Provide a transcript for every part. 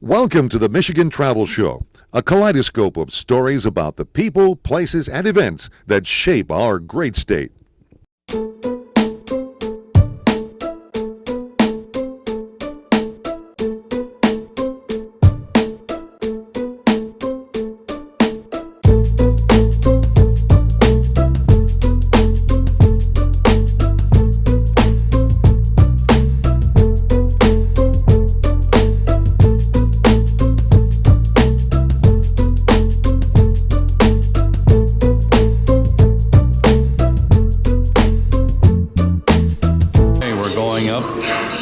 Welcome to the Michigan Travel Show, a kaleidoscope of stories about the people, places, and events that shape our great state.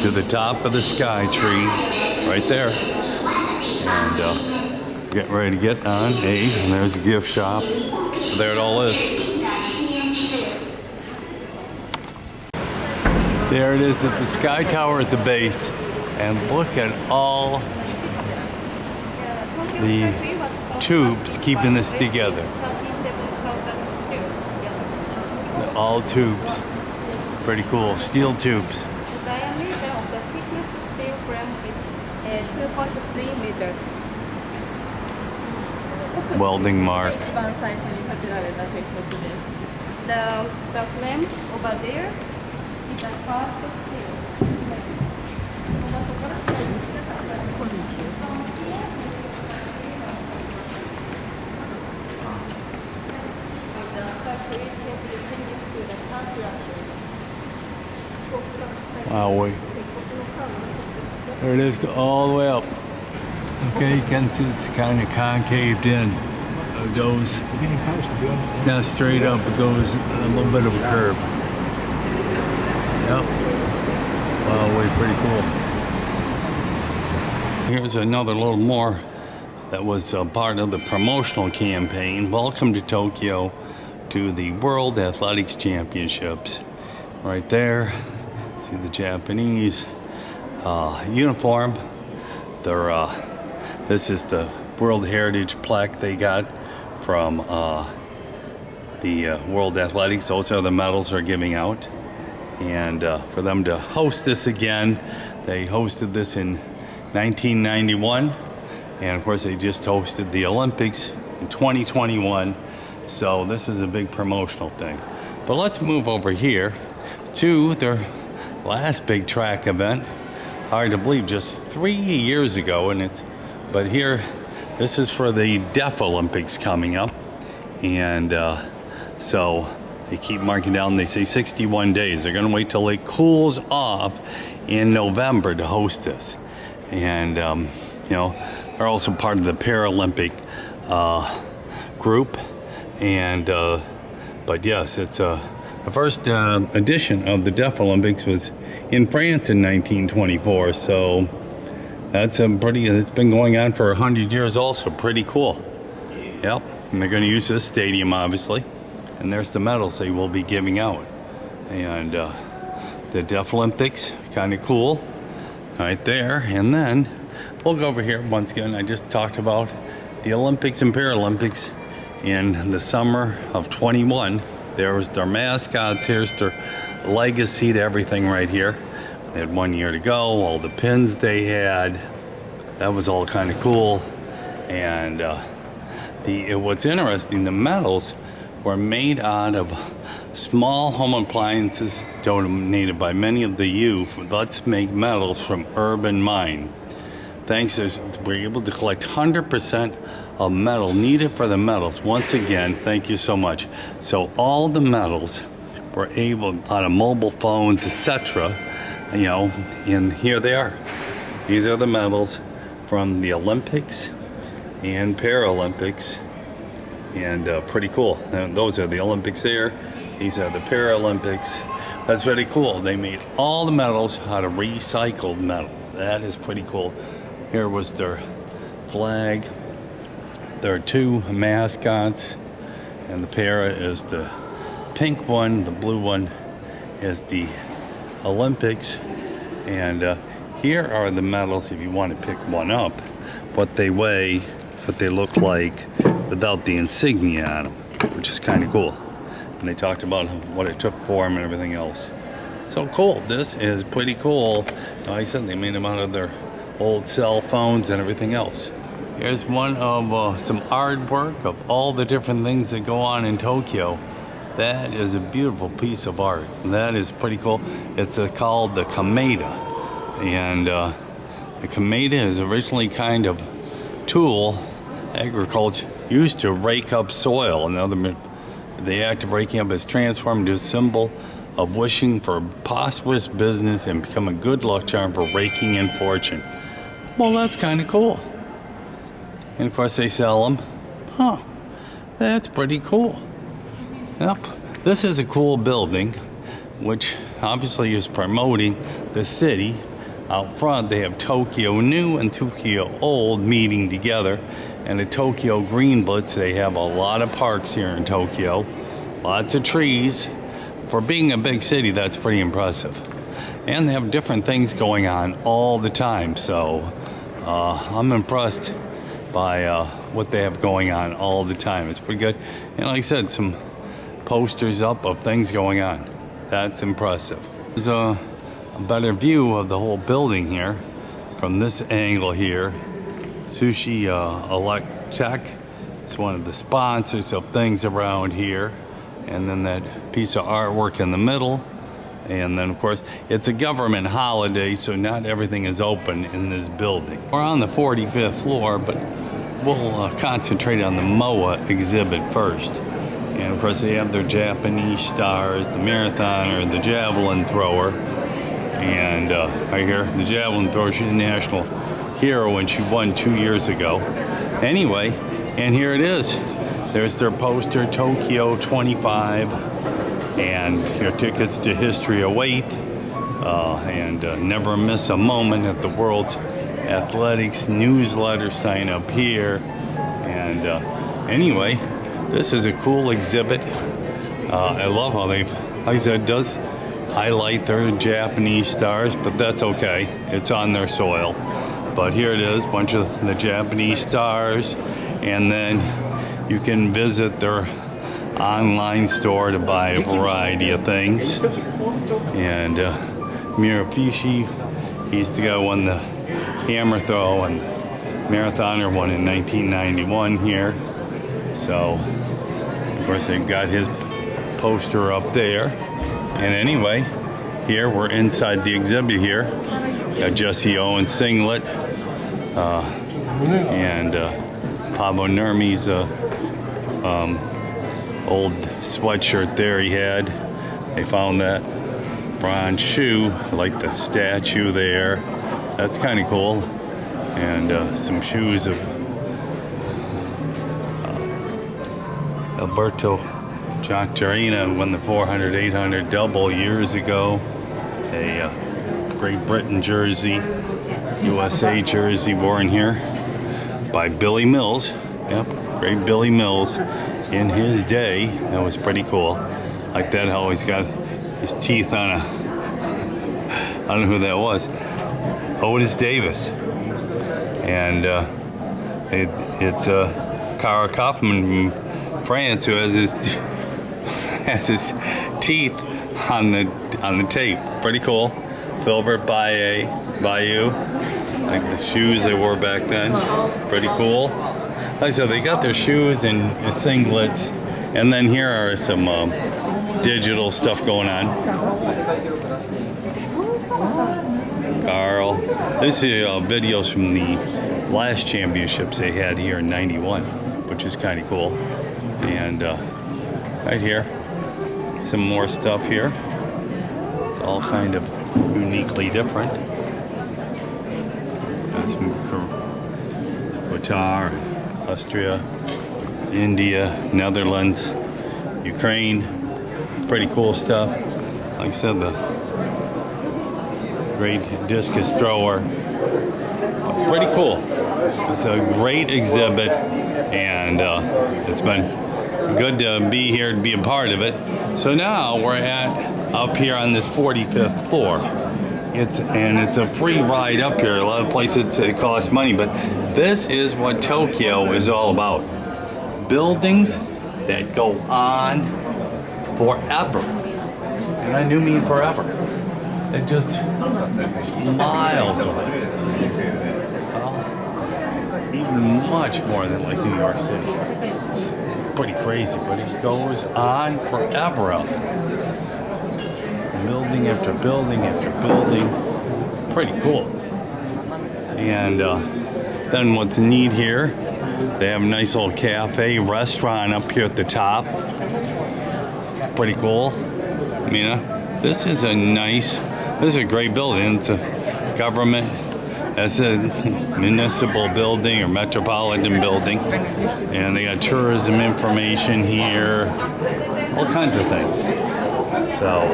To the top of the Skytree, right there, and getting ready to get on. And there's a gift shop. There it all is. There it is at the Sky Tower at the base, and look at all the tubes keeping this together. All tubes, pretty cool. Steel tubes. 2.3 meters. Welding mark. The flame over there is the first steel. Wow, there it is, all the way up. Okay, you can see it's kind of concaved in. It goes, it's not straight up, it goes a little bit of a curve. Yep. Wow, pretty cool. Here's another little more that was a part of the promotional campaign. Welcome to Tokyo, to the World Athletics Championships. Right there, see the Japanese uniform. This is the World Heritage plaque they got from the World Athletics. Those are the medals they're giving out. And for them to host this again, they hosted this in 1991. And of course, they just hosted the Olympics in 2021. So this is a big promotional thing. But let's move over here to their last big track event. Hard to believe, just 3 years ago, but here, this is for the Deaf Olympics coming up, and so they keep marking down. They say 61 days. They're going to wait till it cools off in November to host this, and they're also part of the Paralympic group, and but yes, it's the first edition of the Deaf Olympics was in France in 1924, so that's it's been going on for 100 years also. Pretty cool. Yep, and they're going to use this stadium, obviously, and there's the medals they will be giving out. And the Deaf Olympics, kind of cool, right there. And then we'll go over here once again. I just talked about the Olympics and Paralympics in the summer of 21. There was their mascots. Here's their legacy to everything right here. They had 1 year to go, all the pins they had. That was all kind of cool. And what's interesting, the medals were made out of small home appliances donated by many of the youth. Let's make medals from Urban Mine. Thanks to we're able to collect 100% of metal needed for the medals. Once again, thank you so much. So all the medals were able, out of mobile phones, etc., and here they are. These are the medals from the Olympics and Paralympics, and pretty cool. And those are the Olympics there. These are the Paralympics. That's really cool. They made all the medals out of recycled metal. That is pretty cool. Here was their flag. There are two mascots, and the para is the pink one, the blue one is the Olympics. And here are the medals if you want to pick one up, what they weigh, what they look like without the insignia on them, which is kind of cool. And they talked about what it took for them and everything else. So cool. This is pretty cool. Like I said, they made them out of their old cell phones and everything else. Here's one of some artwork of all the different things that go on in Tokyo. That is a beautiful piece of art. That is pretty cool. It's called the kameda. And the kameda is originally kind of tool agriculture used to rake up soil. The act of raking up is transformed into a symbol of wishing for prosperous business and become a good luck charm for raking in fortune. Well, that's kind of cool. And of course they sell them. Huh, that's pretty cool. Yep, this is a cool building, which obviously is promoting the city. Out front they have Tokyo New and Tokyo Old meeting together. And the Tokyo Green Blitz, they have a lot of parks here in Tokyo. Lots of trees. For being a big city, that's pretty impressive. And they have different things going on all the time. So I'm impressed by what they have going on all the time. It's pretty good. And like I said, some posters up of things going on. That's impressive. There's a better view of the whole building here from this angle here. Sushi Electech. It's one of the sponsors of things around here. And then that piece of artwork in the middle. And then of course, it's a government holiday, so not everything is open in this building. We're on the 45th floor, but we'll concentrate on the MOA exhibit first. And of course, they have their Japanese stars, the marathoner, the javelin thrower. And right here, the javelin thrower, she's a national hero when she won 2 years ago. Anyway, and here it is. There's their poster, Tokyo 25, and your tickets to history await, and never miss a moment at the World's Athletics newsletter. Sign up here. And anyway, this is a cool exhibit. I love how they've, like I said, it does highlight their Japanese stars, but that's okay. It's on their soil. But here it is, a bunch of the Japanese stars, and then you can visit their online store to buy a variety of things. And Murafishi, he's the guy who won the hammer throw and marathoner won in 1991 here. So, of course, they've got his poster up there. And anyway, here we're inside the exhibit here. Got Jesse Owens singlet and Pablo Nurmi's old sweatshirt there he had. They found that bronze shoe, I like the statue there. That's kind of cool. And some shoes of Alberto Giaccherina, won the 400, 800 double years ago. A Great Britain jersey, USA jersey worn here by Billy Mills. Yep, great Billy Mills. In his day, that was pretty cool. Like that, how he's got his teeth on a, I don't know who that was, Otis Davis. And it's Cara Kaufman from France who has his teeth on the tape. Pretty cool. Filbert Bayou, like the shoes they wore back then. Pretty cool. Like I said, they got their shoes and singlets, and then here are some digital stuff going on. Carl, this is videos from the last championships they had here in '91, which is kind of cool. And right here, some more stuff here. It's all kind of uniquely different. Got some Qatar, Austria, India, Netherlands, Ukraine. Pretty cool stuff. Like I said, the great discus thrower. Pretty cool. It's a great exhibit, and it's been good to be here to be a part of it. So now we're up here on this 45th floor. It's a free ride up here. A lot of places it costs money, but this is what Tokyo is all about. Buildings that go on forever. And I do mean forever. They're just miles away. even much more than like New York City. Pretty crazy, but it goes on forever out there. Building after building after building. Pretty cool. And then what's neat here, they have a nice little cafe, restaurant up here at the top. Pretty cool. I mean, this is a great building. It's a government, it's a municipal building or metropolitan building. And they got tourism information here, all kinds of things. So,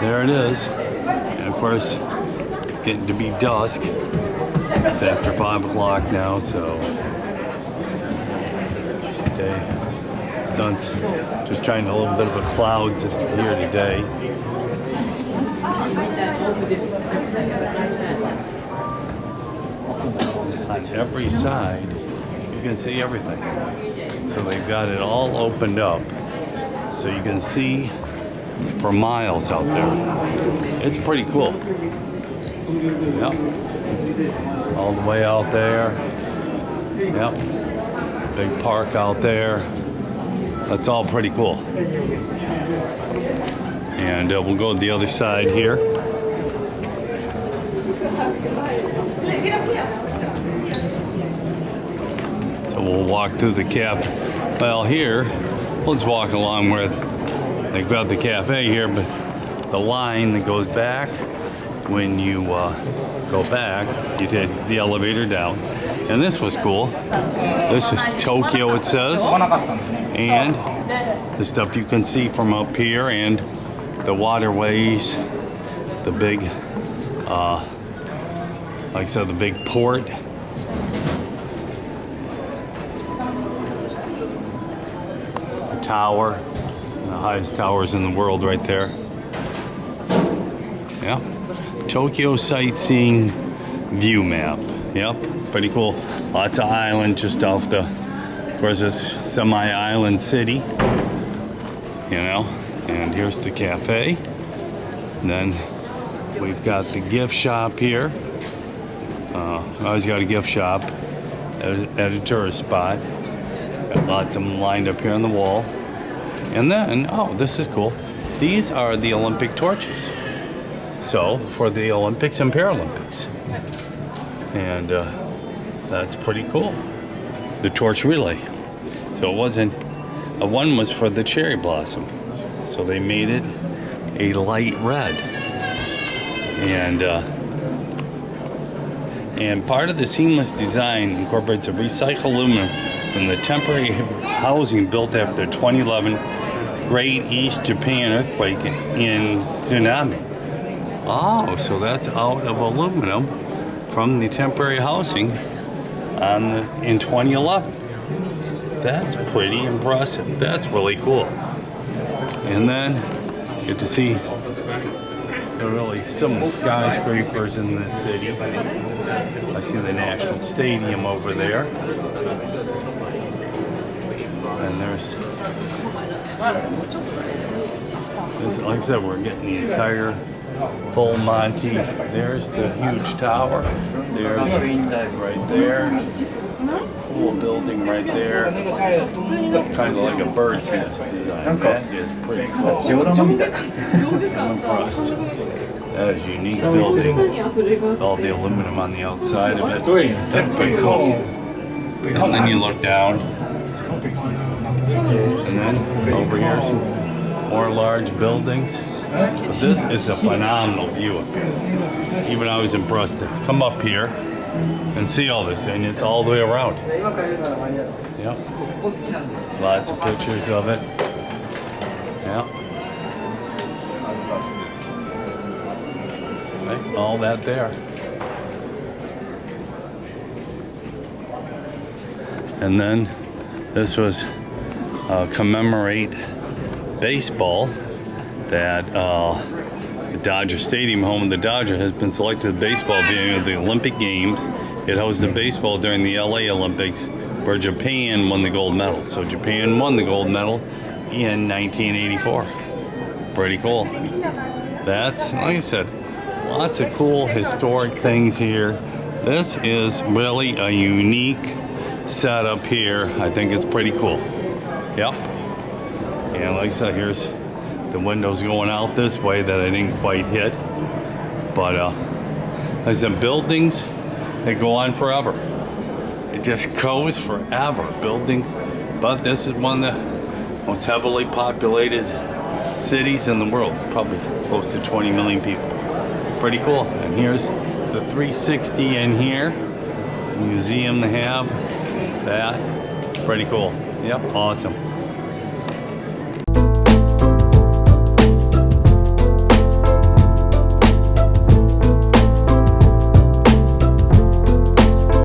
there it is. And of course, it's getting to be dusk. It's after 5 o'clock now, so okay. Sun's just trying a little bit of a clouds here today. On every side, you can see everything. So they've got it all opened up, so you can see for miles out there. It's pretty cool. Yep. All the way out there. Yep. Big park out there. That's all pretty cool. And we'll go to the other side here. So we'll walk through the cafe. Well, here, let's walk along where they've got the cafe here, but the line that goes back, when you go back, you take the elevator down. And this was cool. This is Tokyo, it says. And the stuff you can see from up here, and the waterways, the big, like I said, the big port. The tower, the highest towers in the world right there. Yeah. Tokyo sightseeing view map. Yep, pretty cool. Lots of islands just off the, of course, this semi-island city, you know. And here's the cafe. And then we've got the gift shop here. I always got a gift shop at a tourist spot. Got lots of them lined up here on the wall. And then, oh, this is cool. These are the Olympic torches. So, for the Olympics and Paralympics. And that's pretty cool. The torch relay. So it wasn't, one was for the cherry blossom. So they made it a light red. And part of the seamless design incorporates a recycled aluminum from the temporary housing built after the 2011 Great East Japan earthquake and tsunami. Oh, so that's out of aluminum from the temporary housing in 2011. That's pretty impressive. That's really cool. And then get to see really some of the skyscrapers in this city. I see the National Stadium over there. And there's, like I said, we're getting the entire full Monty. There's the huge tower. There's right there. Cool building right there. Kind of like a bird's nest design. That is pretty cool. I'm impressed. That is a unique building. All the aluminum on the outside of it. That's pretty cool. And then you look down. And then over here, some more large buildings. But this is a phenomenal view up here. Even I was impressed to come up here and see all this, and it's all the way around. Yep. Lots of pictures of it. Yep. Right, all that there. And then this was commemorate baseball, that the Dodger Stadium, home of the Dodger, has been selected the baseball venue of the Olympic Games. It hosted baseball during the LA Olympics, where Japan won the gold medal. So Japan won the gold medal in 1984. Pretty cool. That's, like I said, Lots of cool historic things here. This is really a unique setup here. I think it's pretty cool. Yep. And like I said, here's the windows going out this way that I didn't quite hit. But there's some buildings that go on forever. It just goes forever. Buildings. But this is one of the most heavily populated cities in the world. Probably close to 20 million people. Pretty cool. And here's the 360 in here. Museum they have. That. Pretty cool. Yep, awesome.